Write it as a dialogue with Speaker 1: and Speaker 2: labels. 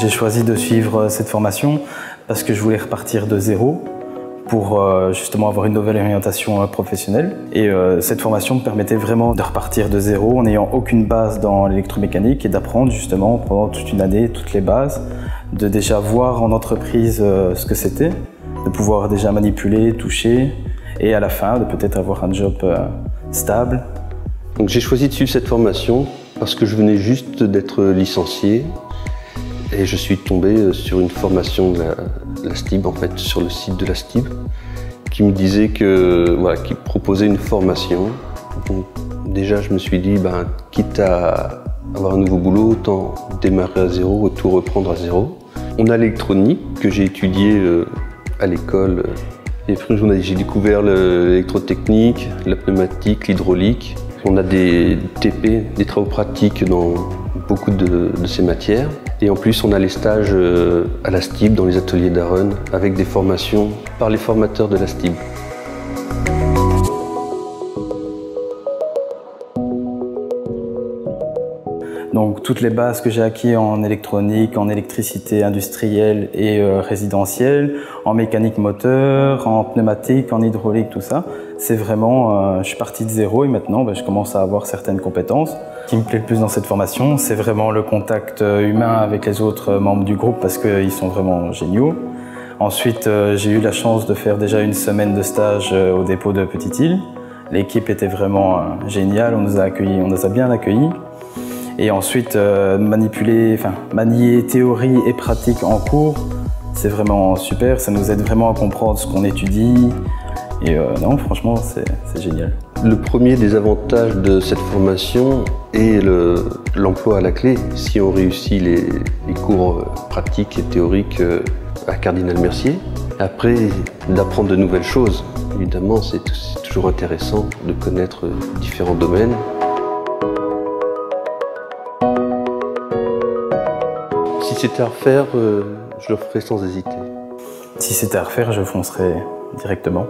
Speaker 1: J'ai choisi de suivre cette formation parce que je voulais repartir de zéro pour justement avoir une nouvelle orientation professionnelle. Et cette formation me permettait vraiment de repartir de zéro en n'ayant aucune base dans l'électromécanique et d'apprendre justement pendant toute une année toutes les bases, de déjà voir en entreprise ce que c'était, de pouvoir déjà manipuler, toucher et à la fin de peut-être avoir un job stable.
Speaker 2: Donc j'ai choisi de suivre cette formation parce que je venais juste d'être licencié et je suis tombé sur une formation de la STIB, en fait, sur le site de la STIB, qui me disait que, voilà, qui proposait une formation. Donc déjà je me suis dit, quitte à avoir un nouveau boulot, autant démarrer à zéro et tout reprendre à zéro. On a l'électronique que j'ai étudié à l'école. Et après j'ai découvert l'électrotechnique, la pneumatique, l'hydraulique. On a des TP, des travaux pratiques dans beaucoup de ces matières. Et en plus, on a les stages à la STIB, dans les ateliers d'Aron, avec des formations par les formateurs de la STIB.
Speaker 1: Donc toutes les bases que j'ai acquises en électronique, en électricité industrielle et résidentielle, en mécanique moteur, en pneumatique, en hydraulique, tout ça, c'est vraiment, je suis parti de zéro et maintenant je commence à avoir certaines compétences. Ce qui me plaît le plus dans cette formation, c'est vraiment le contact humain avec les autres membres du groupe parce qu'ils sont vraiment géniaux. Ensuite, j'ai eu la chance de faire déjà une semaine de stage au dépôt de Petite-Île. L'équipe était vraiment géniale, on nous a bien accueillis. Et ensuite, manier théorie et pratique en cours, c'est vraiment super, ça nous aide vraiment à comprendre ce qu'on étudie. Et non, franchement, c'est génial.
Speaker 2: Le premier des avantages de cette formation est l'emploi à la clé. Si on réussit les cours pratiques et théoriques à Cardinal Mercier. Après, d'apprendre de nouvelles choses. Évidemment, c'est toujours intéressant de connaître différents domaines. Si c'était à refaire, je le ferais sans hésiter.
Speaker 1: Si c'était à refaire, je foncerais directement.